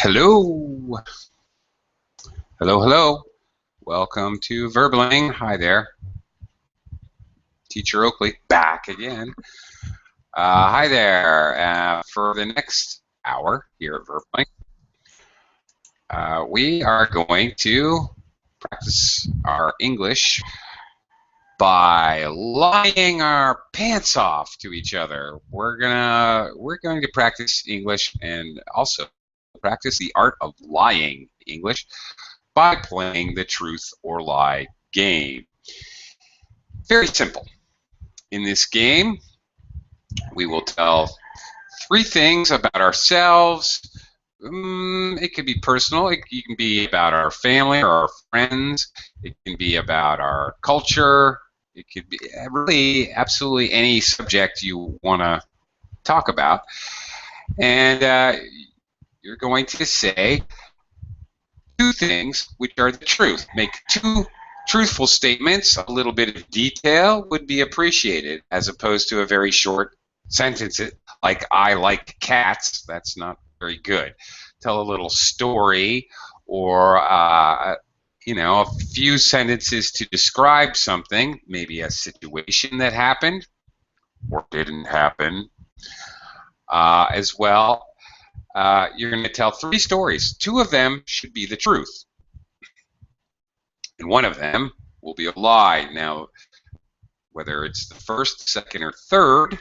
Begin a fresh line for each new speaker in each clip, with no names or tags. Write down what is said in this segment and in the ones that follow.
Hello. Hello, hello. Welcome to Verbling. Hi there. Teacher Oakley back again. Hi there. For the next hour here at Verbling, we are going to practice our English by lying our pants off to each other. We're going to practice English and also practice the art of lying English by playing the truth or lie game. Very simple. In this game, we will tell 3 things about ourselves. It could be personal. It can be about our family or our friends. It can be about our culture. It could be really absolutely any subject you want to talk about. And you're going to say 2 things which are the truth. Make 2 truthful statements. A little bit of detail would be appreciated as opposed to a very short sentence like I like cats. That's not very good. Tell a little story or a few sentences to describe something, maybe a situation that happened or didn't happen as well. You're going to tell 3 stories. 2 of them should be the truth. And 1 of them will be a lie. Now, whether it's the first, second, or third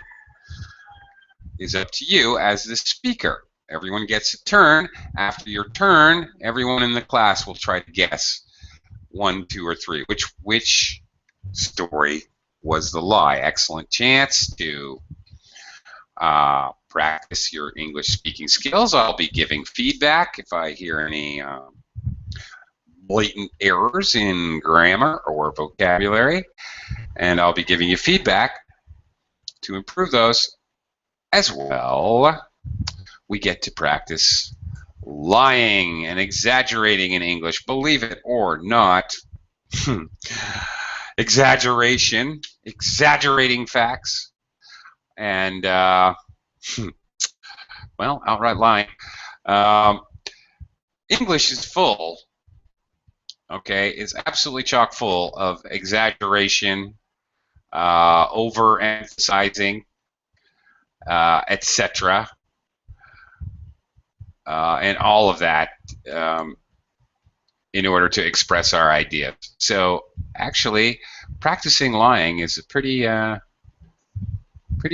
is up to you as the speaker. Everyone gets a turn. After your turn, everyone in the class will try to guess 1, 2, or 3. Which story was the lie? Excellent chance to practice your English speaking skills. I'll be giving feedback if I hear any blatant errors in grammar or vocabulary, and I'll be giving you feedback to improve those as well. We get to practice lying and exaggerating in English, believe it or not. Exaggeration, exaggerating facts, and well, outright lying. English is full, okay, it's absolutely chock full of exaggeration, overemphasizing, etc., and all of that in order to express our ideas. So actually, practicing lying is a pretty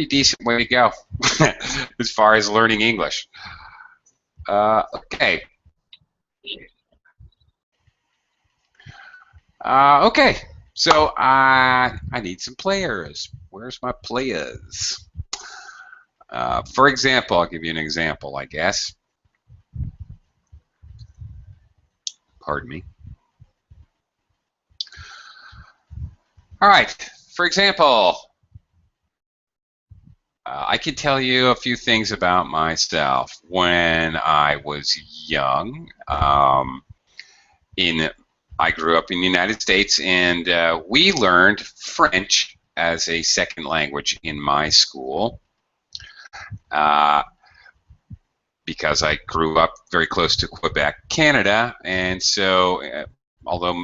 decent way to go as far as learning English. Okay. Okay, so I need some players. Where's my players? For example, I'll give you an example, I guess. Pardon me. All right, for example, I can tell you a few things about myself. When I was young, I grew up in the United States, and we learned French as a second language in my school because I grew up very close to Quebec, Canada, and so although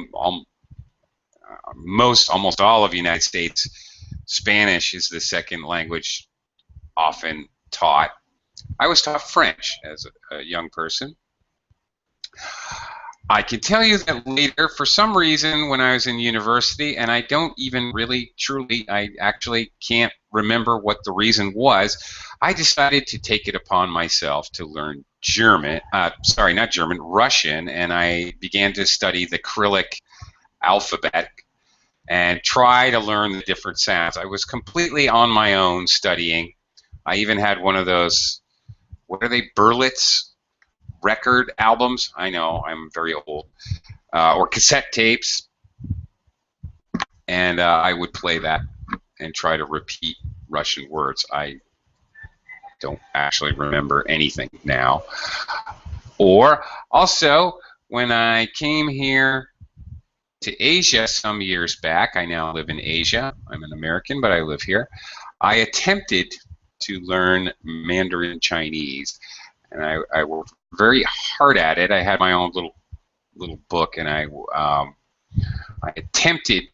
almost all of the United States, Spanish is the second language often taught, I was taught French as a young person. I can tell you that later, for some reason, when I was in university, and I don't even really, truly, I actually can't remember what the reason was, I decided to take it upon myself to learn Russian, and I began to study the Cyrillic alphabet and try to learn the different sounds. I was completely on my own studying. I even had one of those, what are they, Berlitz record albums? I know, I'm very old. Or cassette tapes. And I would play that and try to repeat Russian words. I don't actually remember anything now. Or also, when I came here to Asia some years back, I now live in Asia. I'm an American, but I live here. I attempted to learn Mandarin Chinese. and I worked very hard at it. I had my own little book, and I attempted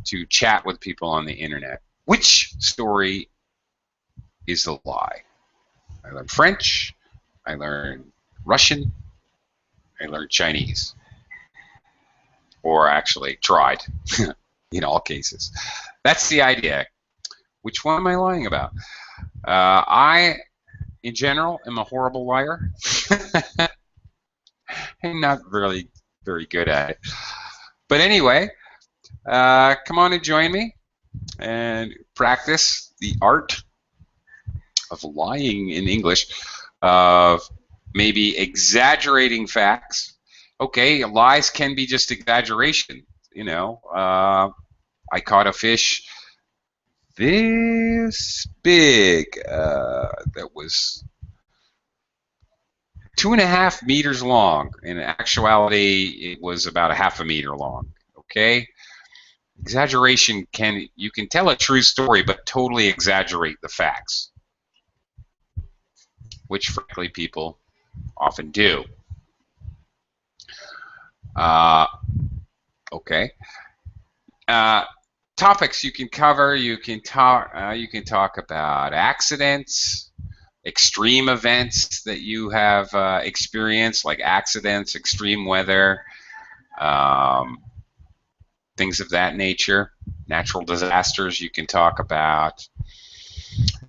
to chat with people on the internet. Which story is a lie? I learned French, I learned Russian, I learned Chinese. Or actually tried in all cases. That's the idea. Which one am I lying about? I, in general, am a horrible liar. I'm not really very good at it. But anyway, come on and join me and practice the art of lying in English, of maybe exaggerating facts. Okay, lies can be just exaggeration. You know, I caught a fish this big that was 2.5 meters long. In actuality, it was about 0.5 meter long. Okay, exaggeration you can tell a true story, but totally exaggerate the facts, which frankly people often do. Okay. Topics you can cover. You can talk about accidents, extreme events that you have experienced, like accidents, extreme weather, things of that nature. Natural disasters. You can talk about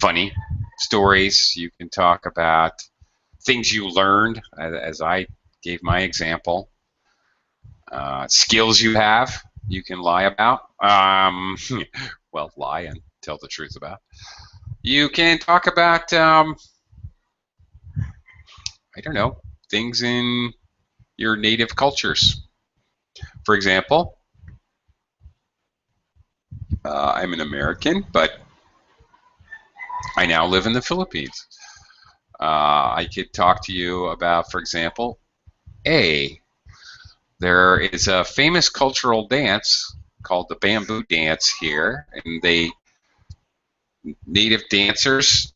funny stories. You can talk about things you learned, as I gave my example. Skills you have, you can lie about. Well, lie and tell the truth about. You can talk about, I don't know, things in your native cultures. For example, I'm an American, but I now live in the Philippines. I could talk to you about, for example, there is a famous cultural dance called the bamboo dance here, and native dancers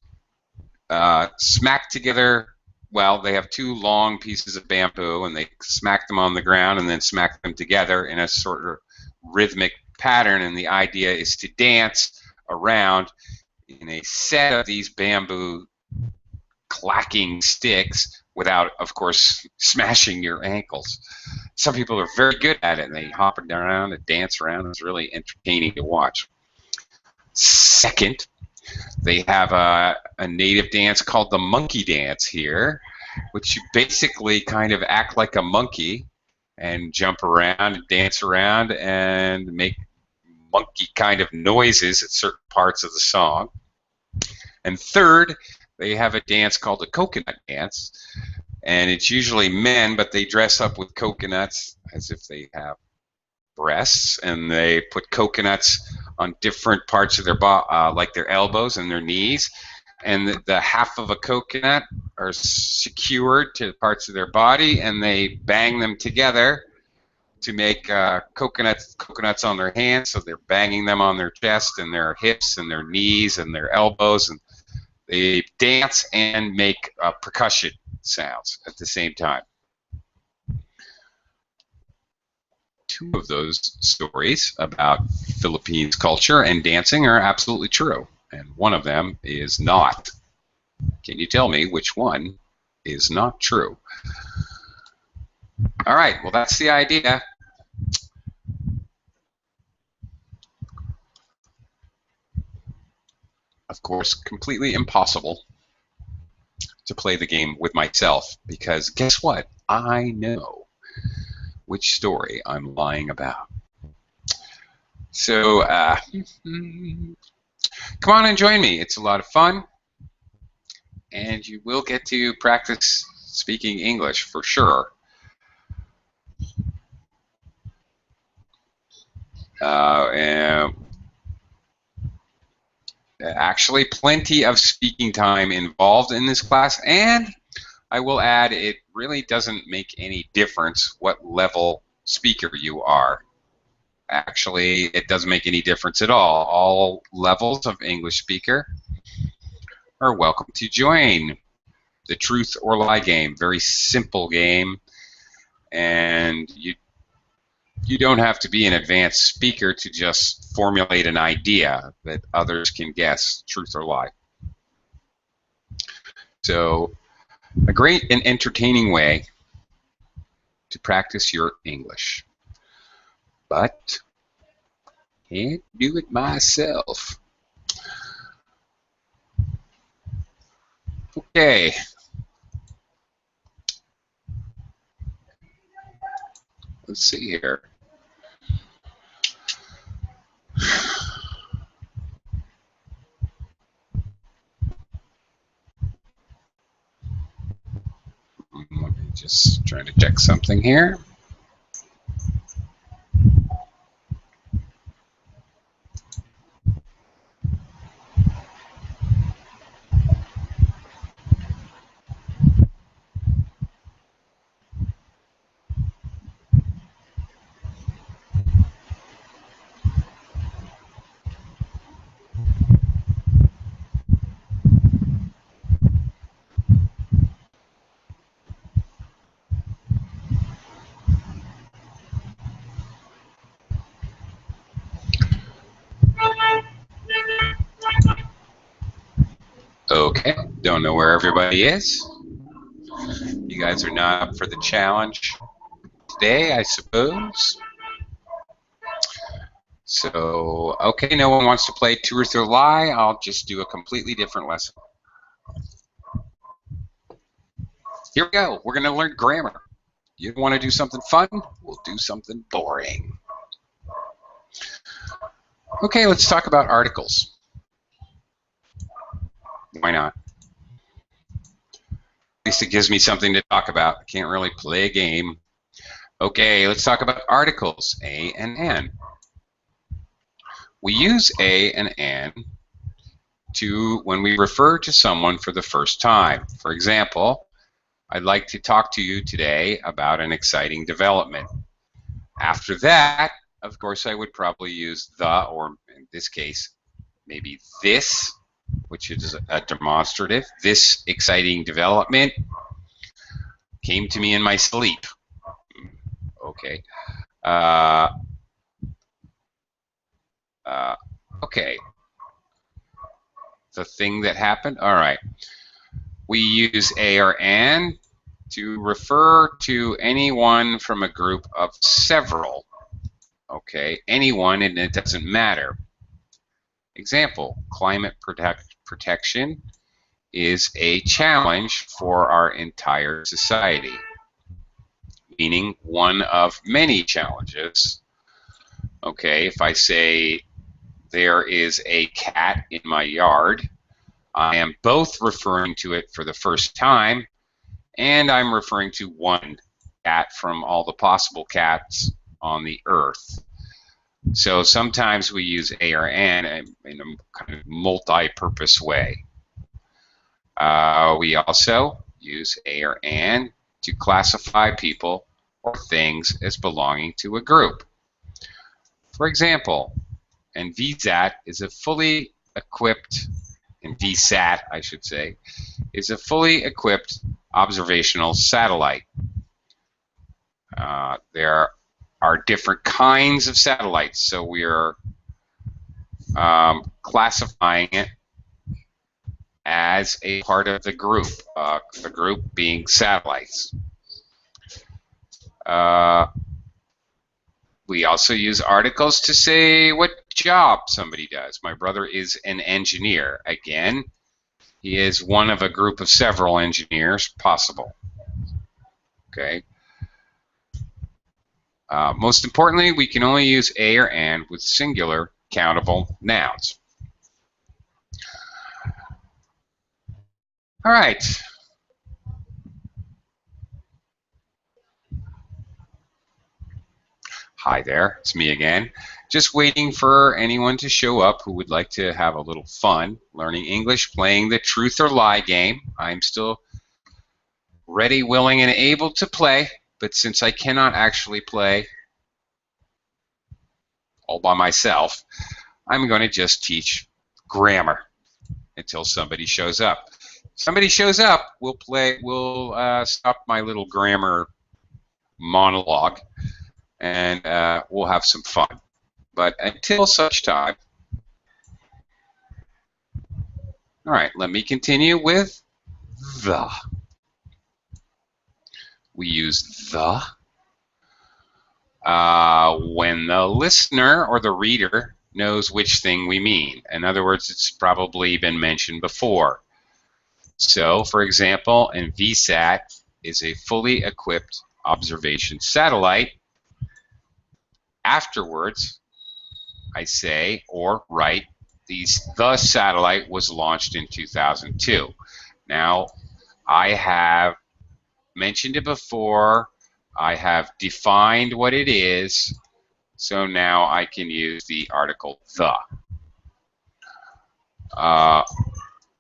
smack together. Well, they have 2 long pieces of bamboo, and they smack them on the ground and then smack them together in a sort of rhythmic pattern, and the idea is to dance around in a set of these bamboo clacking sticks without, of course, smashing your ankles. Some people are very good at it, and they hop around and dance around. It's really entertaining to watch. Second, they have a native dance called the monkey dance here, which you basically kind of act like a monkey and jump around and dance around and make monkey kind of noises at certain parts of the song. And third, they have a dance called the coconut dance, and it's usually men, but they dress up with coconuts as if they have breasts, and they put coconuts on different parts of their body, like their elbows and their knees, and the half of a coconut are secured to parts of their body, and they bang them together to make coconuts on their hands, so they're banging them on their chest and their hips and their knees and their elbows, and they dance and make percussion sounds at the same time. 2 of those stories about Philippines culture and dancing are absolutely true, and one of them is not. Can you tell me which one is not true? All right, well, that's the idea. Of course, completely impossible to play the game with myself, because guess what? I know which story I'm lying about. So come on and join me. It's a lot of fun, and you will get to practice speaking English for sure. And actually plenty of speaking time involved in this class, and I will add, it really doesn't make any difference what level speaker you are. Actually, it doesn't make any difference at all. All levels of English speaker are welcome to join the truth or lie game. Very simple game, and you don't have to be an advanced speaker to just formulate an idea that others can guess truth or lie. So, a great and entertaining way to practice your English. But can't do it myself. Okay. Let's see here. Let me just try to check something here. Okay, don't know where everybody is. You guys are not up for the challenge today, I suppose. So, okay, no one wants to play truth or lie. I'll just do a completely different lesson. Here we go. We're going to learn grammar. You want to do something fun? We'll do something boring. Okay, let's talk about articles. Why not? At least it gives me something to talk about. I can't really play a game. Okay, let's talk about articles, a and an. We use a and an when we refer to someone for the first time. For example, I'd like to talk to you today about an exciting development. After that, of course, I would probably use the, or in this case, maybe this, which is a demonstrative. This exciting development came to me in my sleep. Okay. Okay. The thing that happened. All right. We use a or an to refer to anyone from a group of several. Okay. Anyone, and it doesn't matter. Example, climate protection is a challenge for our entire society, meaning one of many challenges. Okay, if I say there is a cat in my yard, I am both referring to it for the first time, and I'm referring to one cat from all the possible cats on the earth. So sometimes we use a or an in a kind of multi-purpose way. We also use a or an to classify people or things as belonging to a group. For example, and VSAT is a fully equipped, and VSAT I should say, is a fully equipped observational satellite. There are different kinds of satellites, so we are classifying it as a part of the group being satellites. We also use articles to say what job somebody does. My brother is an engineer. Again, he is one of a group of several engineers possible. Okay. Most importantly, we can only use a or an with singular countable nouns. All right. Hi there, it's me again. Just waiting for anyone to show up who would like to have a little fun learning English, playing the truth or lie game. I'm still ready, willing, and able to play, but since I cannot actually play all by myself, I'm going to just teach grammar until somebody shows up. somebody shows up, we'll play. We'll stop my little grammar monologue, and we'll have some fun. But until such time, all right. Let me continue with the. We use the when the listener or the reader knows which thing we mean. In other words, it's probably been mentioned before. So, for example, an VSAT is a fully equipped observation satellite. Afterwards, I say or write, the satellite was launched in 2002. Now, I have mentioned it before. I have defined what it is, so now I can use the article the.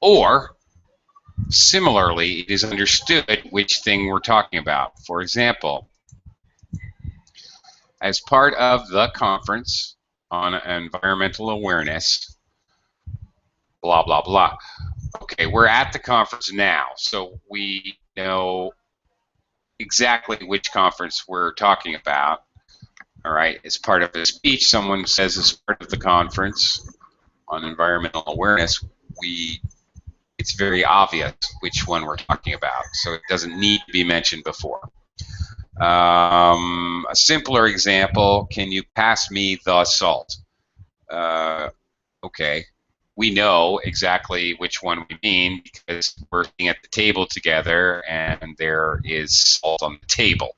Or, similarly, it is understood which thing we're talking about. For example, as part of the conference on environmental awareness, blah, blah, blah. Okay, we're at the conference now, so we know exactly which conference we're talking about. All right, as part of a speech, someone says as part of the conference on environmental awareness, it's very obvious which one we're talking about, so it doesn't need to be mentioned before. A simpler example, can you pass me the salt? Okay, we know exactly which one we mean because we're sitting at the table together and there is salt on the table.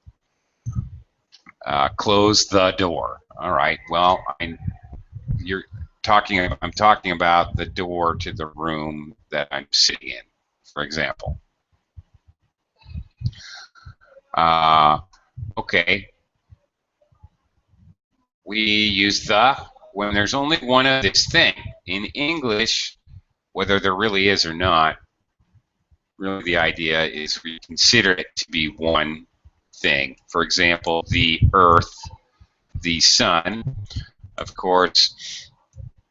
Close the door. All right, well, I'm talking about the door to the room that I'm sitting in, for example. Okay. We use the when there's only one of this thing. In English, whether there really is or not, really the idea is we consider it to be one thing. For example, the Earth, the Sun. Of course,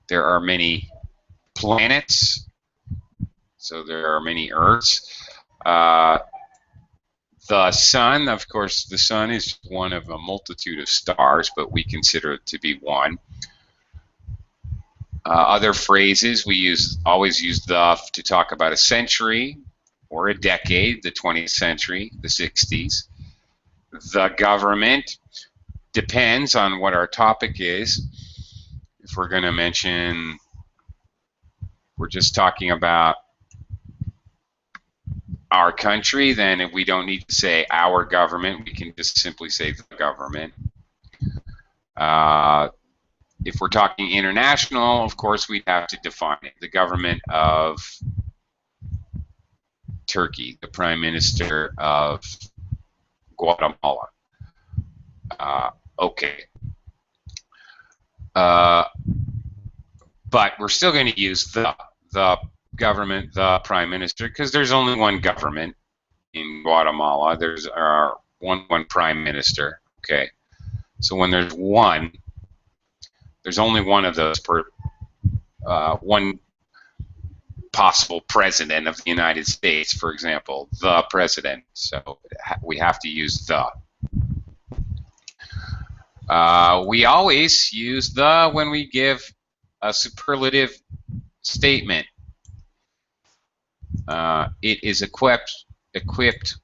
there are many planets, so there are many Earths. The Sun, of course, the Sun is one of a multitude of stars, but we consider it to be one. Other phrases, we always use the to talk about a century or a decade, the 20th century, the 60s. The government depends on what our topic is. If we're going to mention, we're just talking about our country, then we don't need to say our government. We can just simply say the government. If we're talking international, of course, we'd have to define it. The government of Turkey, the Prime Minister of Guatemala. Okay. But we're still going to use the government, the Prime Minister, because there's only one government in Guatemala. There's one Prime Minister. Okay. So when there's one, there's only one of those per one possible president of the United States, for example, the president. So we have to use the. We always use the when we give a superlative statement. It is equipped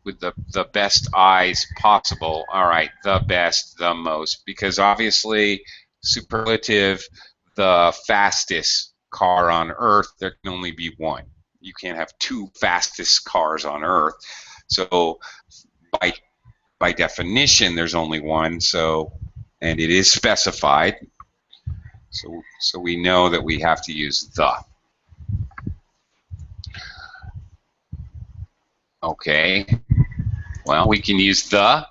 with the best eyes possible. All right, the best, the most, because obviously superlative, the fastest car on Earth, there can only be one. You can't have two fastest cars on Earth. So by definition, there's only one. So, and it is specified. So we know that we have to use the. Okay. Well, we can use the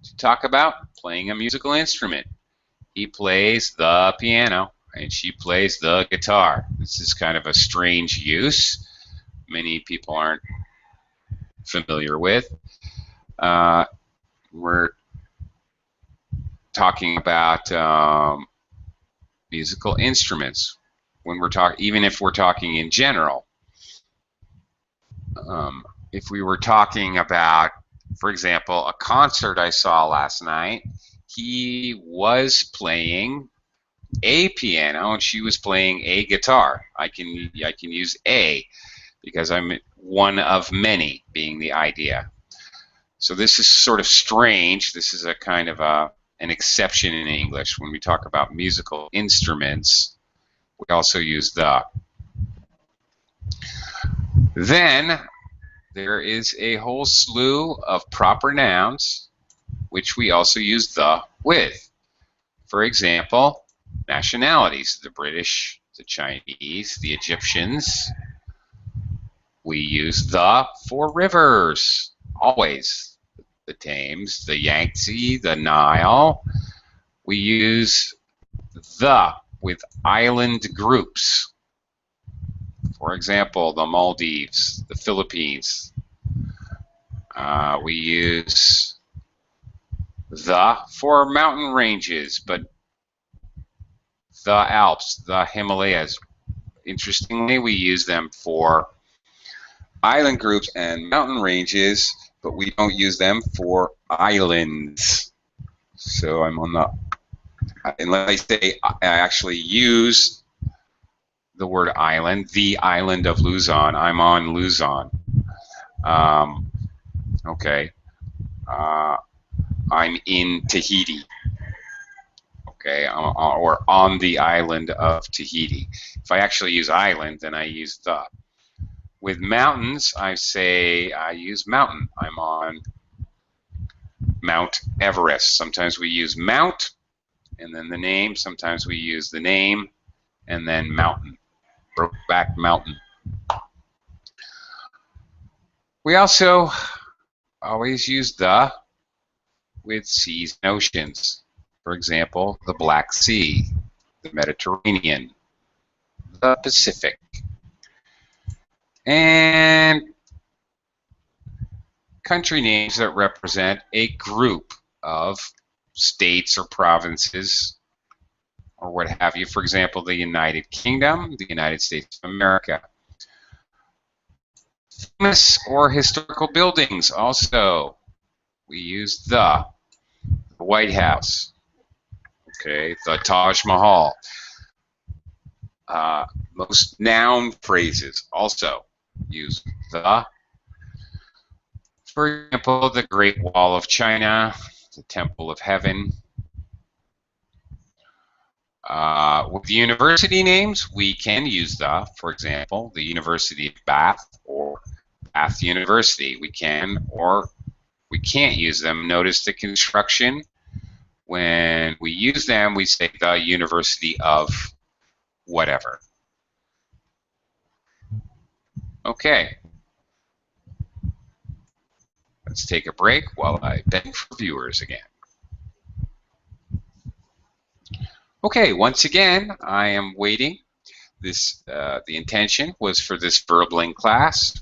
to talk about playing a musical instrument. He plays the piano, and she plays the guitar. This is kind of a strange use. Many people aren't familiar with. We're talking about musical instruments when we're talking, even if we're talking in general. If we were talking about, for example, a concert I saw last night, he was playing a piano and she was playing a guitar. I can use a because I'm one of many being the idea. So this is sort of strange. This is a kind of an exception in English. When we talk about musical instruments, we also use the. Then there is a whole slew of proper nouns which we also use the with. For example, nationalities, the British, the Chinese, the Egyptians. We use the for rivers, always. The Thames, the Yangtze, the Nile. We use the with island groups. For example, the Maldives, the Philippines. We use the for mountain ranges, but the Alps, the Himalayas. Interestingly, we use them for island groups and mountain ranges, but we don't use them for islands. So I'm on the, unless I say I actually use the word island, the island of Luzon, I'm on Luzon. Okay. I'm in Tahiti. Okay, or on the island of Tahiti. If I actually use island, then I use the. With mountains, I say I use mountain. I'm on Mount Everest. Sometimes we use Mount and then the name. Sometimes we use the name and then mountain. Brokeback Mountain. We also always use the with seas and oceans. For example, the Black Sea, the Mediterranean, the Pacific. And country names that represent a group of states or provinces or what have you. For example, the United Kingdom, the United States of America. Famous or historical buildings also. We use the White House. Okay, the Taj Mahal. Most noun phrases also use the. For example, the Great Wall of China, the Temple of Heaven. With university names, we can use the. For example, the University of Bath or Bath University. We can or we can't use them. Notice the construction. When we use them, we say the University of whatever. Okay. Let's take a break while I beg for viewers again. Okay, once again, I am waiting. The intention was for this VerbLink class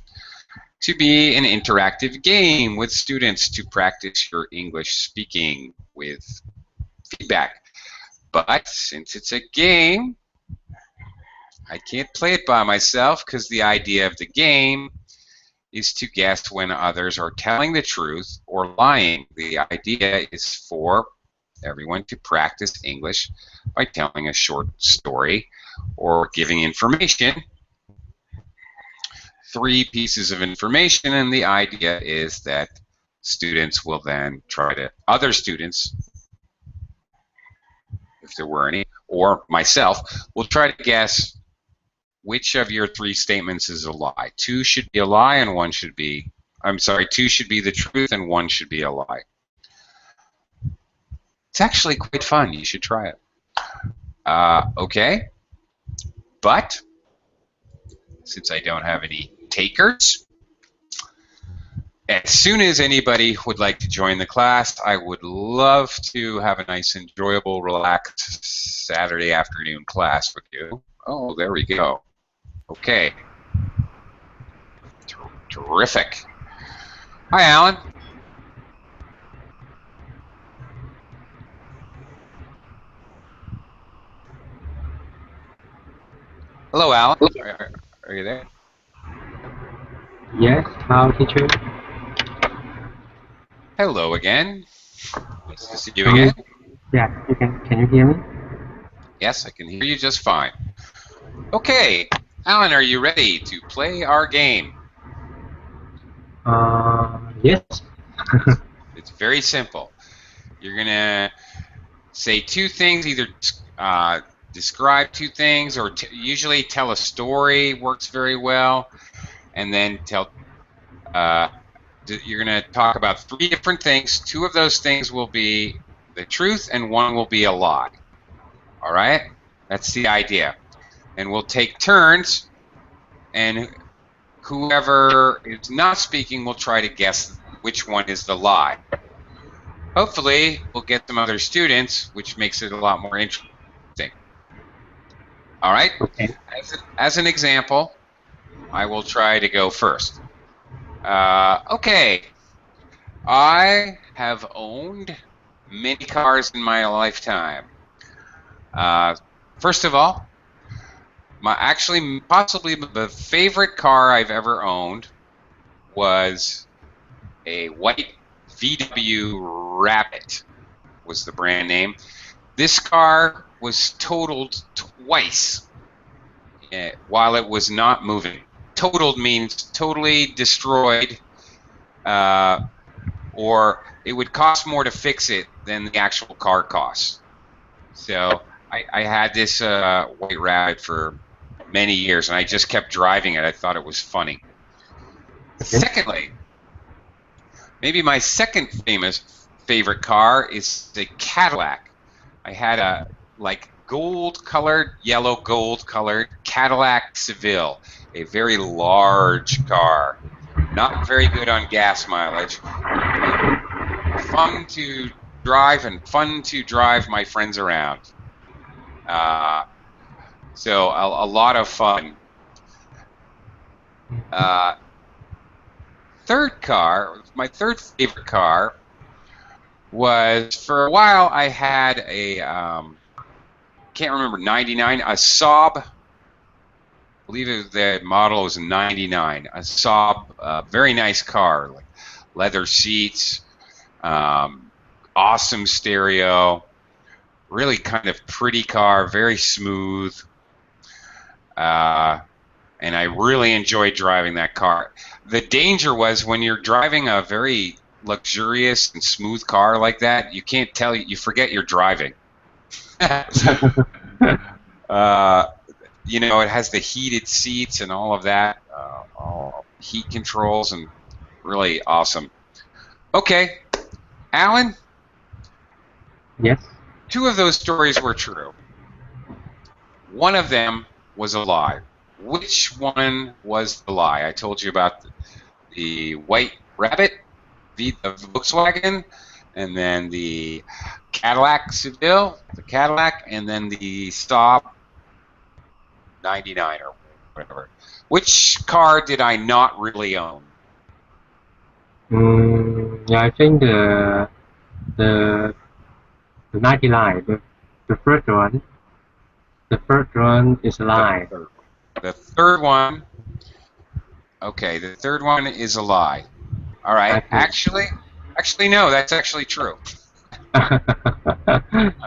to be an interactive game with students to practice your English speaking with feedback. But since it's a game, I can't play it by myself because the idea of the game is to guess when others are telling the truth or lying. The idea is for everyone to practice English by telling a short story or giving information. 3 pieces of information, and the idea is that students will then try to, other students, if there were any, or myself, will try to guess which of your 3 statements is a lie. 2 should be a lie and 1 should be, 2 should be the truth and 1 should be a lie. It's actually quite fun. You should try it. Okay, but since I don't have any takers, as soon as anybody would like to join the class, I would love to have a nice, enjoyable, relaxed Saturday afternoon class with you. Oh, there we go. Okay. Terrific. Hi, Alan. Hello, Alan. Are you there?
Yes, how teacher?
Hello again. Nice to see you
Can you,
again.
yeah, can you hear me?
Yes, I can hear you just fine. Okay, Alan, are you ready to play our game?
Yes.
It's very simple. You're gonna say two things, either describe two things, or usually tell a story. Works very well, and then you're going to talk about three different things. Two of those things will be the truth, and one will be a lie. All right? That's the idea. And we'll take turns, and whoever is not speaking will try to guess which one is the lie. Hopefully, we'll get some other students, which makes it a lot more interesting. All right?
Okay.
As an example, I will try to go first. Okay. I have owned many cars in my lifetime. First of all, possibly the favorite car I've ever owned was a white VW Rabbit, was the brand name. This car was totaled twice while it was not moving. Totaled means totally destroyed, or it would cost more to fix it than the actual car costs. So I had this White Rabbit for many years, and I just kept driving it. I thought it was funny.
Okay.
Secondly, maybe my second favorite car is the Cadillac. I had a yellow gold colored Cadillac Seville, a very large car. Not very good on gas mileage. Fun to drive and fun to drive my friends around. So a lot of fun. My third favorite car was, for a while I had a can't remember, 99, a Saab. I believe the model was 99. A Saab, very nice car, like leather seats, awesome stereo, really kind of pretty car, very smooth. And I really enjoyed driving that car. The danger was when you're driving a very luxurious and smooth car like that, you forget you're driving. It has the heated seats and all of that, all heat controls, and really awesome. Okay, Alan,
Yes.
two of those stories were true. One of them was a lie. Which one was the lie? I told you about the White Rabbit, the Volkswagen, and then the Cadillac Seville, and then the Saab 99 or whatever. Which car did I not really own?
Yeah, I think the 99, the first one. The first one is a lie.
The third one. Okay, the third one is a lie. All right. Actually, no. That's actually true.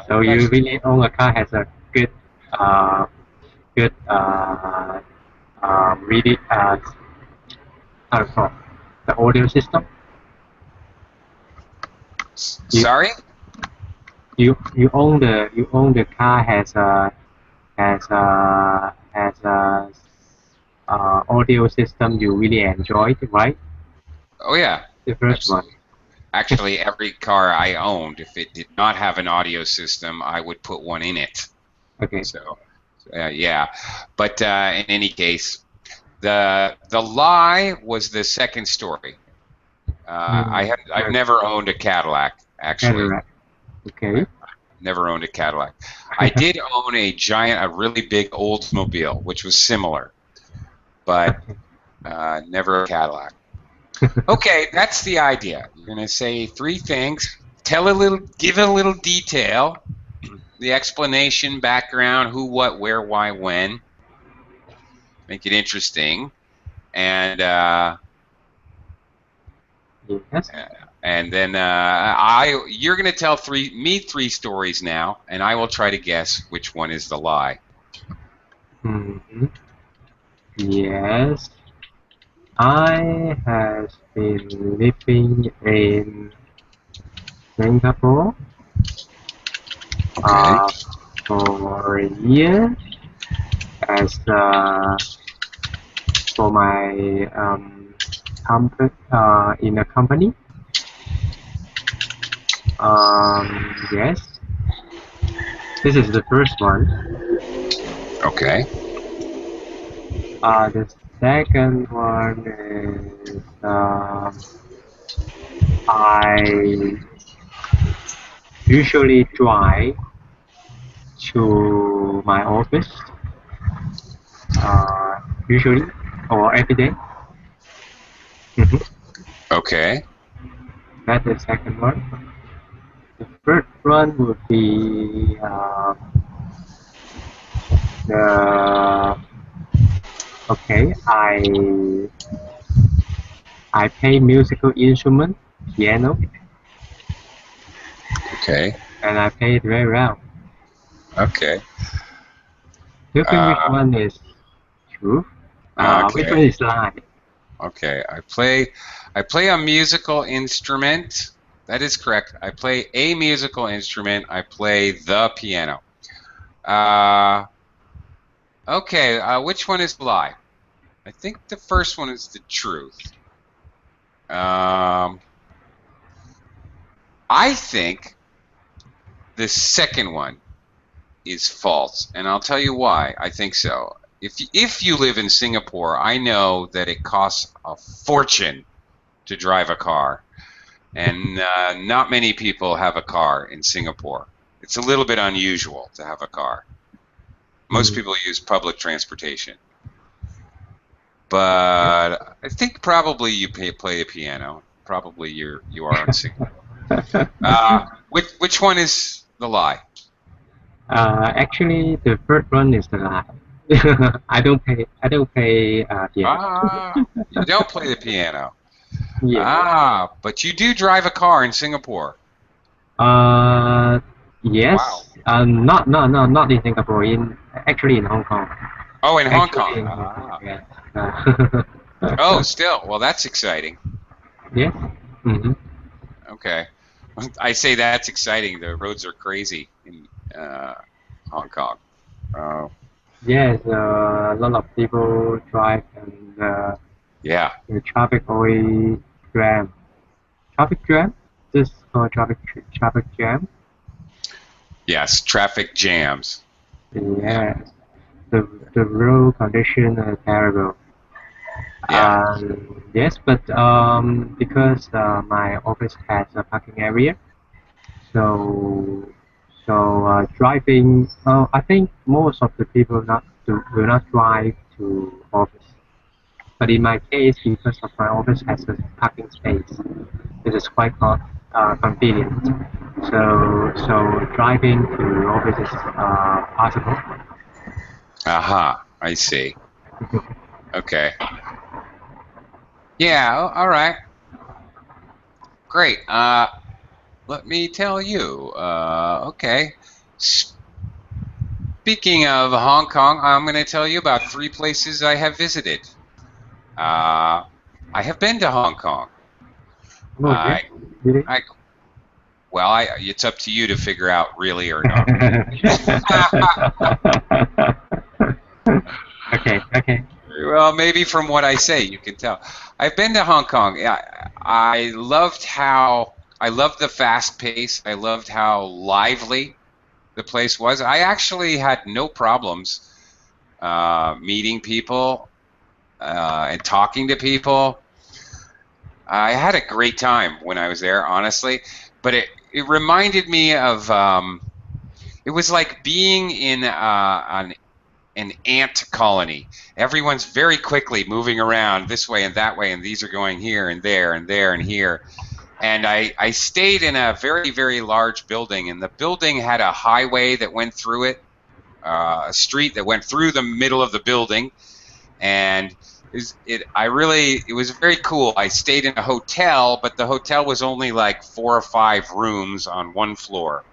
So you really own a car has a good, really, how to call the audio system.
Sorry.
You own the car has a audio system you really enjoyed, right?
Oh yeah.
The first
Absolutely.
one.
Actually, every car I owned, if it did not have an audio system, I would put one in it.
Okay.
So, yeah. But in any case, the lie was the second story. I've never owned a Cadillac, actually.
Cadillac. Okay.
Never owned a Cadillac. I did own a really big Oldsmobile, which was similar, but never a Cadillac. Okay, that's the idea. You're going to say three things, give a little detail, the explanation, background, who, what, where, why, when. Make it interesting, and
Yes.
And then you're going to tell three stories now, and I will try to guess which one is the lie.
Mm-hmm. Yes. I have been living in Singapore
Okay.
for a year as for my in a company. Yes, this is the first one.
Okay.
The second one is I usually drive to my office, usually or every day. Mhm.
Okay.
That's the second one. The third one would be the okay. I play musical instrument, piano,
Okay.
and I play it very well.
Okay.
Do you think which
Uh,
one is true? Which
okay.
one is lie?
Okay. I play a musical instrument. That is correct. I play a musical instrument. I play the piano. Uh, okay. Which one is the lie? I think the first one is the truth. Um, I think the second one is false, and I'll tell you why I think so. If you live in Singapore, I know that it costs a fortune to drive a car, and not many people have a car in Singapore. It's a little bit unusual to have a car. Most
Hmm.
people use public transportation, but I think probably you play the piano. Probably you are in Singapore. Which one is the lie?
Actually, the third one is the lie. I don't pay. I don't pay piano.
You don't play the piano.
Yeah.
But you do drive a car in Singapore.
Uh,
Wow.
yes. Not in Singapore. In actually in Hong Kong.
Oh, in Hong
Actually
Kong.
in Hong Kong. Yes.
Oh, still. Well, that's exciting.
Yes. Mm-hmm.
Okay. I say that's exciting. The roads are crazy in Hong Kong. Uh,
Yes. A lot of people drive and
yeah.
the traffic always jam. Traffic jam? This is called traffic jam.
Yes. Traffic jams. Yeah.
Yes. The road condition are terrible.
Yeah.
Yes, but because my office has a parking area, so driving. I think most of the people will not drive to office. But in my case, because of my office has a parking space, it is quite convenient. Driving to office is possible.
Aha. I see. Okay. Yeah. All right. Great. Let me tell you. Okay. Speaking of Hong Kong, I'm going to tell you about 3 places I have visited. I have been to Hong Kong.
Oh yes,
I,
really?
I, it's up to you to figure out really or not.
Okay, okay.
Well, maybe from what I say, you can tell. I've been to Hong Kong. I loved the fast pace. I loved how lively the place was. I actually had no problems meeting people and talking to people. I had a great time when I was there, honestly. But it reminded me of it was like being in an ant colony. Everyone's very quickly moving around this way and that way, and these are going here and there and there and here. And I stayed in a very, very large building, and the building had a highway that went through it, a street that went through the middle of the building, and It was very cool. I stayed in a hotel, but the hotel was only like 4 or 5 rooms on one floor,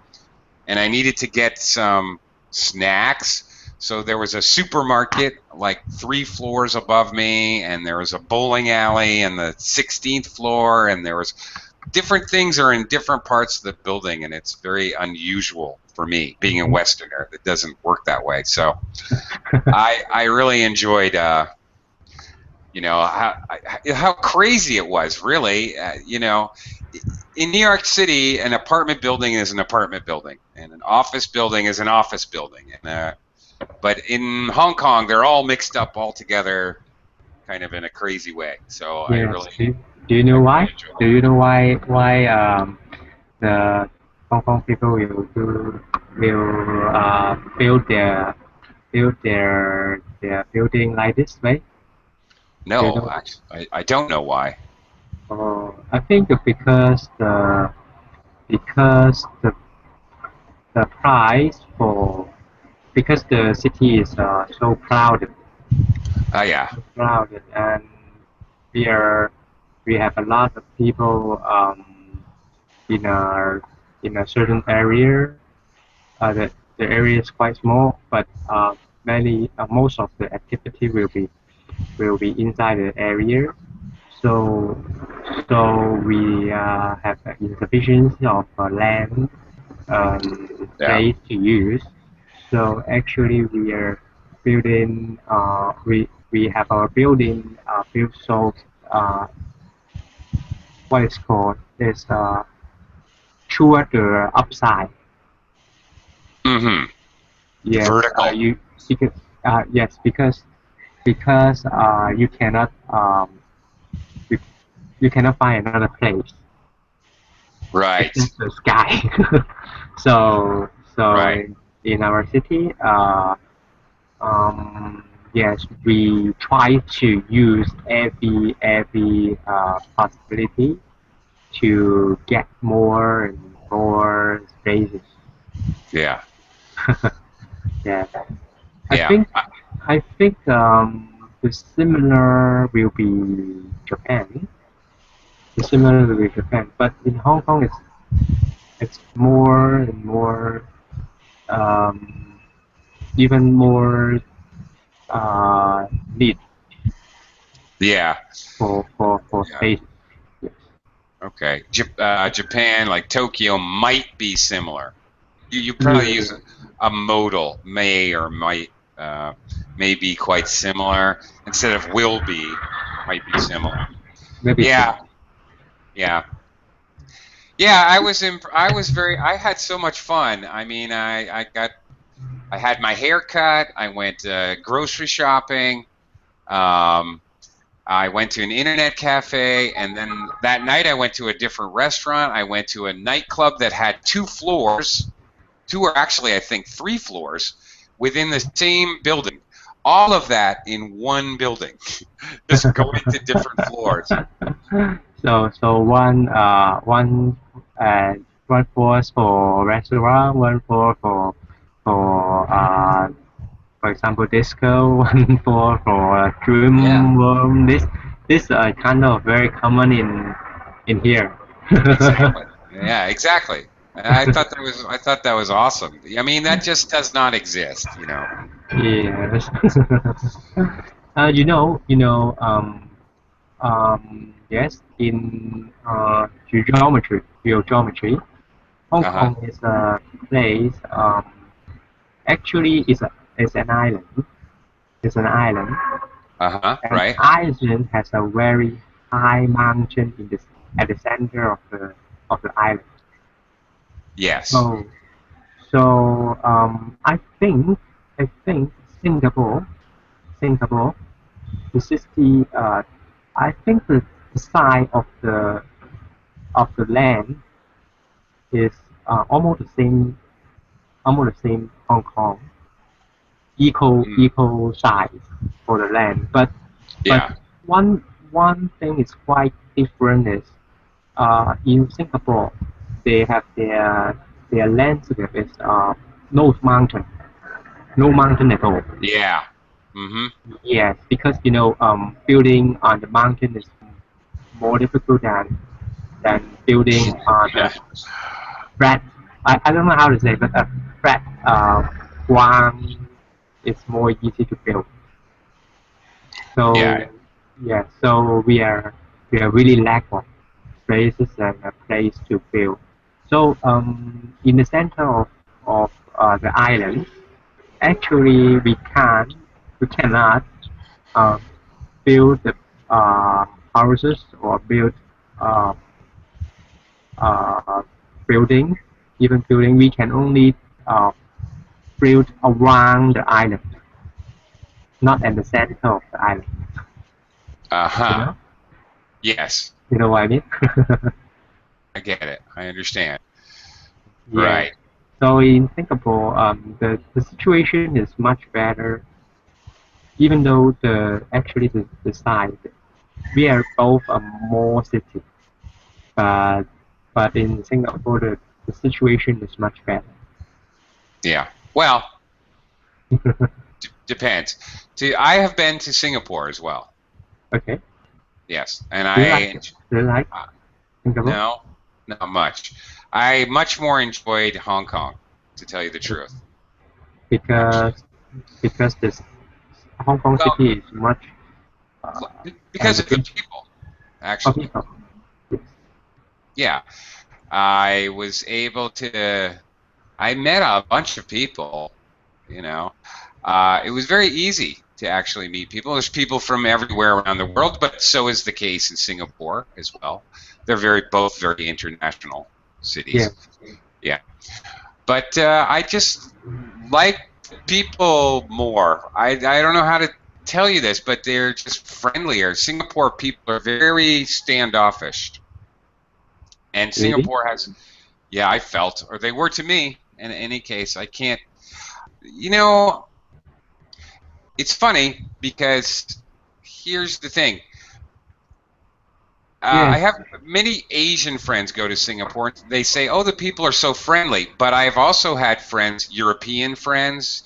and I needed to get some snacks. So there was a supermarket like 3 floors above me, and there was a bowling alley in the 16th floor, and there was different things are in different parts of the building, and it's very unusual for me being a Westerner. It doesn't work that way. So I really enjoyed how crazy it was. Really, in New York City, an apartment building is an apartment building, and an office building is an office building. But in Hong Kong, they're all mixed up all together, kind of in a crazy way. So I
Yes.
really
Do you know why?
enjoyed it.
Do you know why the Hong Kong people will build their building like this way? Do you
No,
know?
actually, I don't know why.
I think because the price for because the city is so
Yeah,
crowded, and we are we have a lot of people in a in a certain area. The area is quite small, but most of the activity will be inside the area. So we have insufficiency of land
yeah,
place to use. So actually, we are building. We have our building built so what is called is toward the upside.
mm-hmm.
Yes,
Vertical.
you because yes because you, you cannot find another place
Right,
except the sky. so
right.
in our city, yes, we try to use every possibility to get more and more spaces.
Yeah,
Yeah, I
yeah.
think I think the similar will be Japan. The similar will be Japan, but in Hong Kong, it's more and more um, even more uh, need
Yeah,
for
yeah.
space. Yes.
Okay. Japan, like Tokyo, might be similar. You probably use
Mm,
a modal, may be quite similar instead of will be, might be similar.
maybe
Yeah,
similar.
yeah, yeah. I had so much fun. I mean, I had my hair cut. I went grocery shopping. Um, I went to an internet cafe, and then that night I went to a different restaurant. I went to a nightclub that had 2 floors, 2 or actually I think 3 floors within the same building. All of that in one building, just going to different floors.
So uh, one floor for restaurant, one floor for for example disco, one floor for
Yeah,
dream room. This kind of very common in here.
exactly. Yeah, exactly. And I thought that was awesome. I mean, that just does not exist.
Yes. Yes, in geometry, Hong
Uh-huh.
Kong is a place. Actually, is an island. It's an island,
Uh-huh.
and
Right?
Iceland has a very high mountain at the center of the island.
Yes.
So I think Singapore Singapore this is the I think the size of the land is almost the same Hong Kong,
Mm.
equal size for the land. But
Yeah.
one thing is quite different is in Singapore they have their landscape is no mountain at all.
Yeah. Mm-hmm.
Yes, because building on the mountain is more difficult than building on the flat. I don't know how to say, but a flat ground is more easy to build.
Yeah.
So yeah, so we are really lack of places and a place to build. So in the center of the island, actually we cannot um, build the houses or build uh, uh, building, even building. We can only uh, build around the island, not at the center of the island. You
Uh-huh.
know,
Yes.
you know what I mean?
I get it. I understand.
Yeah.
Right.
So in Singapore, the situation is much better, even though the size, we are both a more city, but in Singapore the situation is much better.
Yeah. Well, depends. I have been to Singapore as well.
Okay.
Yes, and
Do you like it? Do you like
uh,
Singapore?
no, not much. I much more enjoyed Hong Kong, to tell you the truth.
Because
Actually,
this Hong Kong
well,
city is much uh,
because of the
everything
people.
for
Actually,
people. Yes.
yeah, I was able to. I met a bunch of people. You know, it was very easy to actually meet people. There's people from everywhere around the world, but so is the case in Singapore as well. They're both very international cities.
Yes.
Yeah, but I just like people more. I don't know how to tell you this, but they're just friendlier. Singapore people are very standoffish, and
Really?
Singapore has, yeah, I felt, or they were to me. In any case, I can't. You know, it's funny because here's the thing. I
Yes.
have many Asian friends go to Singapore. They say, "Oh, the people are so friendly." But I've also had friends, European friends,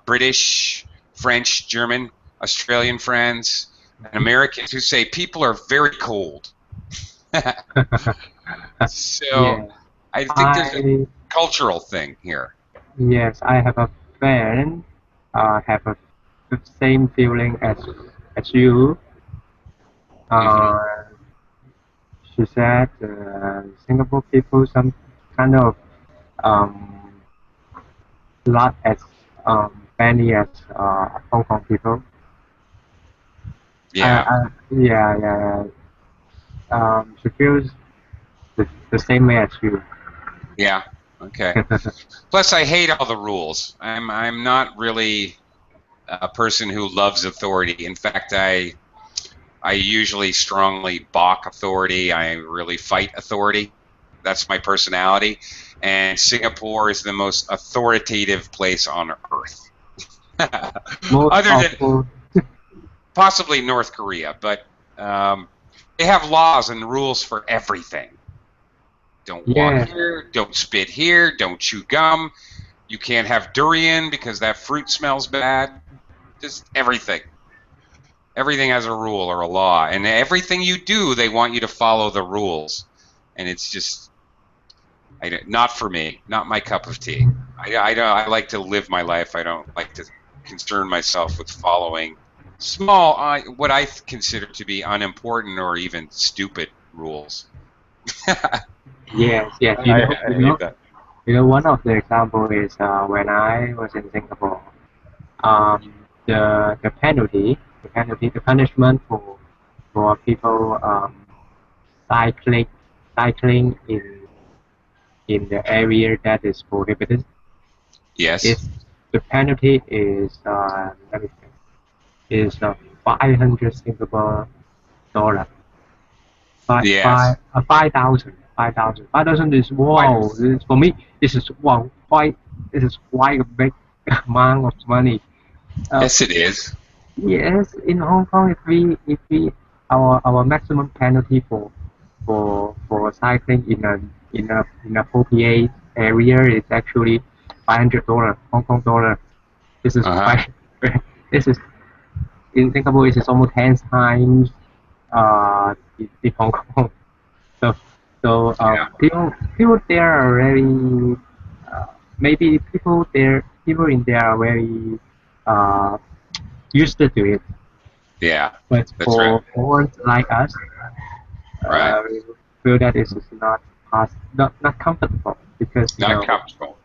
British, French, German, Australian friends, and Americans who say people are very cold. So
Yeah.
I think there's a
I
cultural thing here.
Yes, I have a friend have the same feeling as you.
Hmm.
Uh, she said Singapore people some kind of um, not as friendly as Hong Kong people.
Yeah,
Yeah, yeah. She feels the same way as you.
yeah. Okay. Plus, I hate all the rules. I'm not really a person who loves authority. In fact, I usually strongly balk authority. I really fight authority. That's my personality. And Singapore is the most authoritative place on earth.
Most
Other than
awful.
possibly North Korea, but um, they have laws and rules for everything. Don't walk
Yes,
here, don't spit here, don't chew gum. You can't have durian because that fruit smells bad. Just everything. Everything has a rule or a law, and everything you do, they want you to follow the rules, and it's just not for me, not my cup of tea. I like to live my life. I don't like to concern myself with following small, what I consider to be unimportant or even stupid rules.
yes, yes.
I hate that.
One of the example is when I was in Singapore. The the punishment for people cycling cycling in the area that is prohibited
Yes.
is the penalty is let me think, is 500 Singapore dollar.
Yes.
5,000 is
Quite.
wow. For me, this is wow. This is quite a big amount of money. Uh,
Yes, it is.
Yes, in Hong Kong, if we our maximum penalty for cycling in a appropriate area is actually $500 Hong Kong dollar. This is
Uh huh.
quite this is in Singapore. It is almost 10 times in Hong Kong. So
Yeah.
people there are very maybe people in there are very uh, used to it.
Yeah.
But
That's right.
for ones like us,
Right.
we feel that it is not comfortable because
Not comfortable.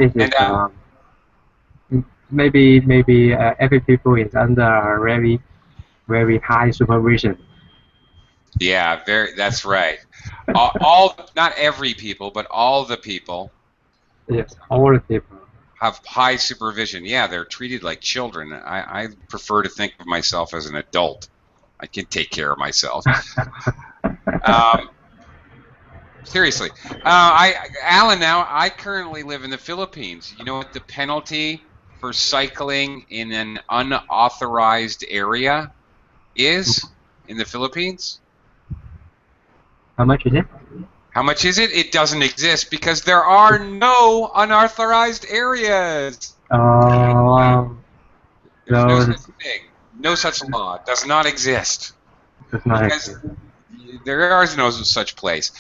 it is
And
maybe every people is under a very high supervision.
yeah, that's right. Not every people, but all the people
Yes, all the people.
have high supervision. Yeah, they're treated like children. I prefer to think of myself as an adult. I can take care of myself. Um, seriously, Alan. Now, I currently live in the Philippines. You know what the penalty for cycling in an unauthorized area is in the Philippines?
How much is it?
How much is it? It doesn't exist because there are no unauthorized areas. There's no
So
such thing. No such law. It does not exist
it's not
because there is no such place,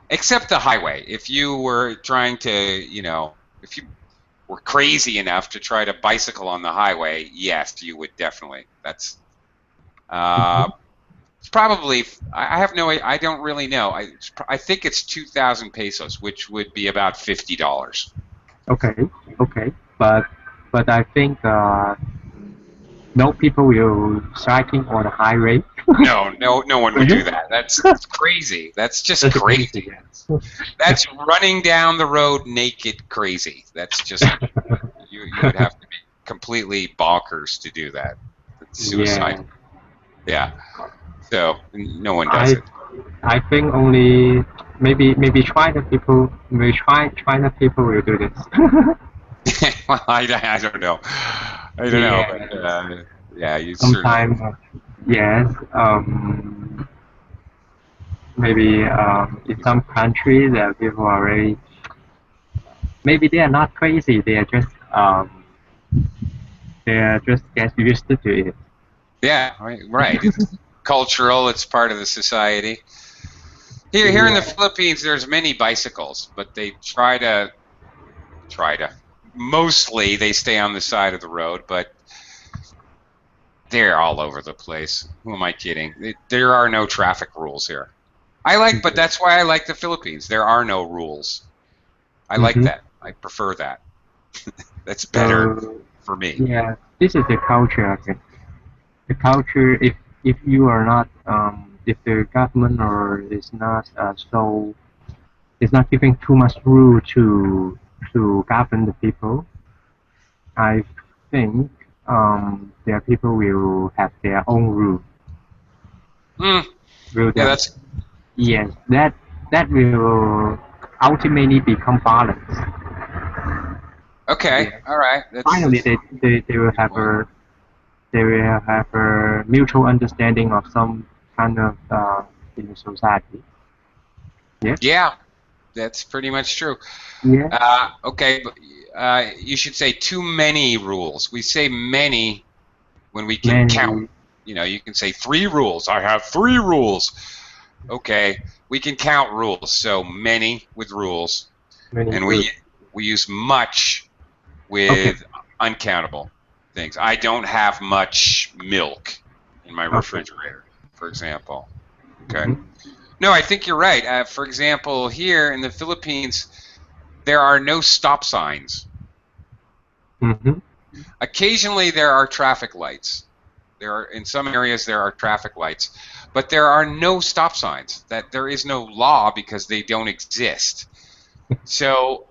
except the highway. If you were trying to, if you were crazy enough to try to bicycle on the highway, yes, you would definitely. That's it's probably. I have no. I don't really know. I think it's 2,000 pesos, which would be about $50.
okay, okay, but I think no people will cycling on the highway.
No one would do that. That's crazy. That's just
That's
crazy. That's running down the road naked crazy. That's just you would have to be completely bonkers to do that. It's suicide. Yeah. So no one does it.
I think only maybe China people will do this.
Well, I don't know. I don't know, but yeah, you certainly.
Sometimes yes. Maybe in some countries that people are very maybe they are not crazy. They are just get used to it.
Yeah, right. It's cultural. It's part of the society. Here in the Philippines, there's many bicycles, but they try to. Mostly, they stay on the side of the road, but they're all over the place. Who am I kidding? There are no traffic rules here. But that's why I like the Philippines. There are no rules. I like that. I prefer that. That's better for me.
Yeah, this is the culture. I think the culture. If you are not if the government or is not is not giving too much rule to govern the people, I think their people will have their own rule.
Yeah, that's.
Yes, that will ultimately become balance.
Okay, all right.
Finally, they will have a mutual understanding of some kind of in the society. Yes.
Yeah, that's pretty much true.
Yeah.
Okay, you should say too many rules. We say many when we can count. You can say 3 rules. I have 3 rules. Okay, we can count rules. So many with rules, and we use much with uncountable things. I don't have much milk in my refrigerator, for example. Okay. No, I think you're right. For example, here in the Philippines, there are no stop signs. Occasionally, there are traffic lights. In some areas there are traffic lights, but there are no stop signs. That there is no law because they don't exist. So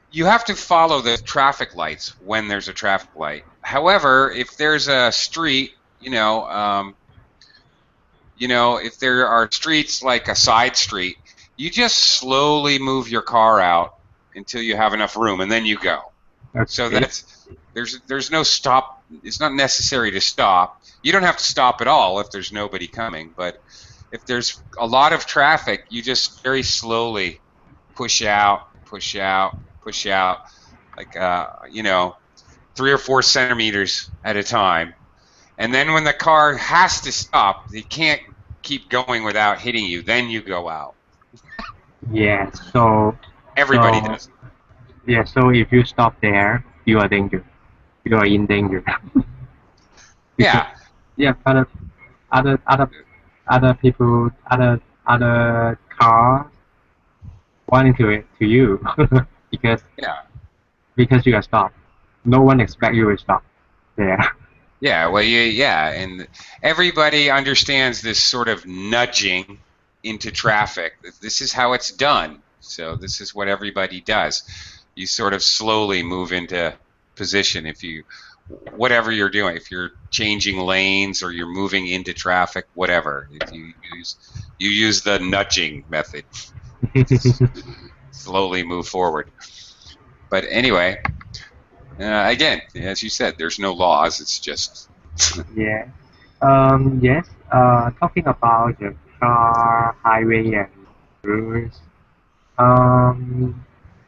you have to follow the traffic lights when there's a traffic light. However, if there's a street, if there are streets like a side street, you just slowly move your car out until you have enough room, and then you go. So there's no stop. It's not necessary to stop. You don't have to stop at all if there's nobody coming. But if there's a lot of traffic, you just very slowly push out, like 3 or 4 centimeters at a time. And then when the car has to stop, they can't keep going without hitting you. Then you go out.
Yeah. So
Everybody
so
does.
yeah. So if you stop there, you are danger. You are in danger. Because
Yeah.
yeah, other people, other cars wanting to you because
Yeah.
because you are stopped. No one expect you to stop there.
Yeah. Well, yeah. And everybody understands this sort of nudging into traffic. This is how it's done. So this is what everybody does. You sort of slowly move into position if you, whatever you're doing, if you're changing lanes or you're moving into traffic, whatever. If you use the nudging method, slowly move forward. But anyway, again, as you said, there's no laws. It's just
Yeah. Yes. Talking about the car, highway, and roads. Um,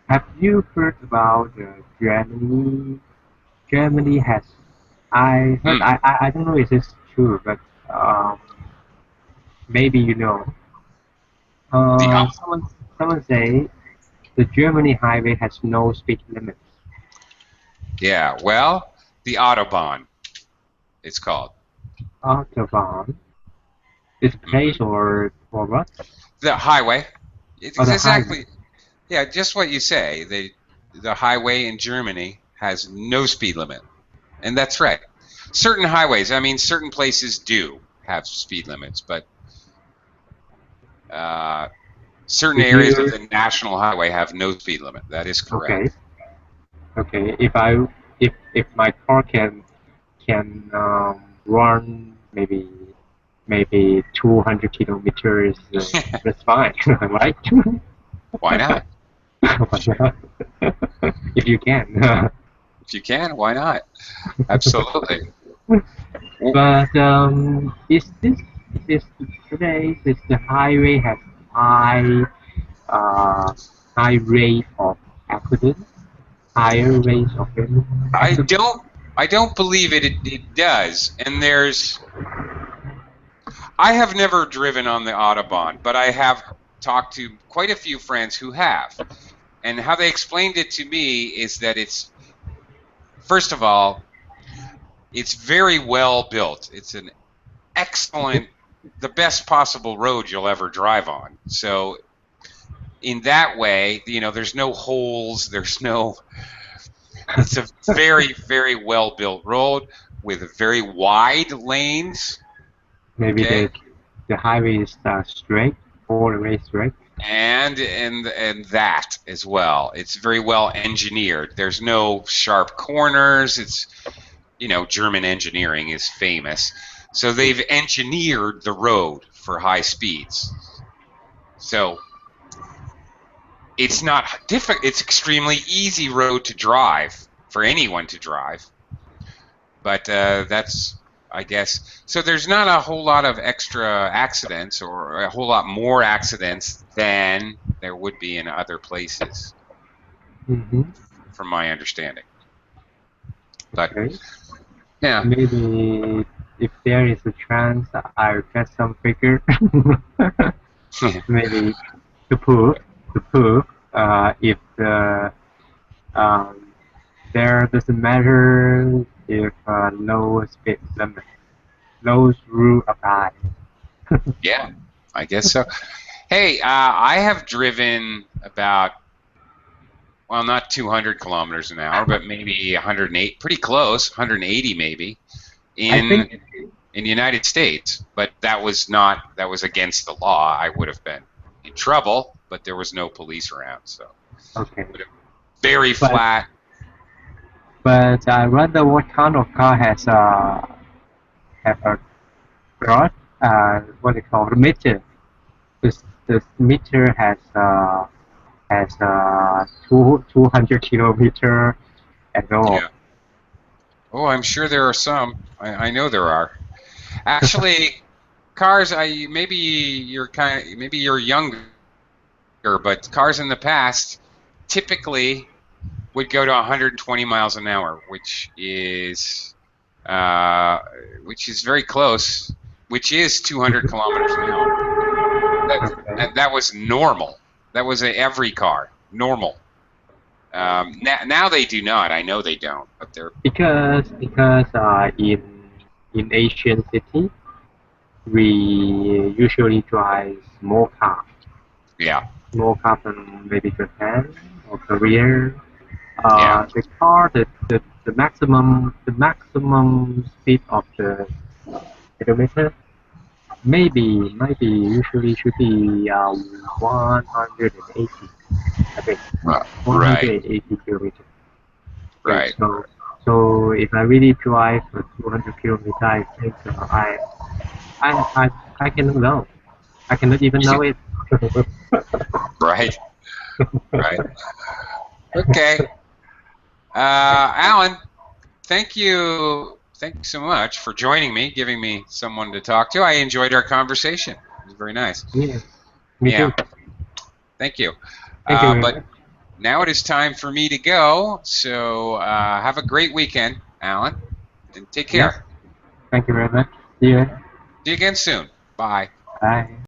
have you heard about Germany? Germany has. I heard.
mm,
I don't know if it's true, but um, maybe you know.
the
Someone say the Germany highway has no speed limits.
yeah. Well, the Autobahn, it's called.
Autobahn. Is a place
hmm
or what?
The highway. It's
Or the highway.
exactly yeah, just what you say. The highway in Germany has no speed limit, and that's right. Certain highways, I mean, certain places do have speed limits, but uh, certain
Did
areas of
you?
the national highway have no speed limit. That is
Okay.
correct.
Okay. If my car can run maybe 200 kilometers, that's fine, right?
Why not?
Why not? If you can.
If you can, why not? Absolutely. Well,
But is this is the place is the highway has high uh high rate of accident, higher rate of
I
accident?
don't. I don't believe it does. And I have never driven on the Autobahn, but I have talked to quite a few friends who have. And how they explained it to me is that it's, first of all, it's very well built. It's an excellent, the best possible road you'll ever drive on. So in that way, there's no holes, it's a very, very well built road with very wide lanes,
Maybe
okay?
the highway is straight, all the way straight.
And that as well. It's very well engineered. There's no sharp corners. It's German engineering is famous. So they've engineered the road for high speeds. So it's not difficult. It's extremely easy road to drive for anyone to drive. But that's, I guess, so there's not a whole lot of extra accidents or a whole lot more accidents than there would be in other places,
Mm-hmm.
from my understanding. But
Okay.
yeah,
Maybe if there is a chance, I'll get some figure. Maybe to prove if um, there doesn't matter if low speed limit, low rule apply.
yeah, I guess so. Hey, I have driven about, well, not 200 kilometers an hour, but maybe 108, pretty close, 180 maybe,
I
in
think
in the United States. But that was against the law. I would have been in trouble, but there was no police around, so
okay,
very
but
flat.
I wonder what kind of car has have a cross what they call the meter. The meter has 200 kilometer and all.
Yeah. Oh, I'm sure there are some. I know there are. Actually, cars. Maybe you're younger, but cars in the past typically would go to 120 miles an hour, which is very close, which is 200 kilometers an hour.
Okay.
That was normal. That was every car normal. Now they do not. I know they don't, but they're
Because in Asian city we usually drive
yeah,
small car from maybe Japan or Korea.
yeah,
The car the maximum speed of the speedometer maybe usually should be 180, I think
right,
180 kilometers. Okay,
right.
so if I really drive for 200 kilometers, I think I cannot know. I cannot even know it.
Right, right. Okay, Alan, thank you so much for joining me, giving me someone to talk to. I enjoyed our conversation. It was very nice.
Yeah, me
Yeah,
too.
thank you.
Thank you very
But
much.
now it is time for me to go. So have a great weekend, Alan, and take
Yes,
care.
thank you very much. See you.
See you again soon. Bye.
Bye.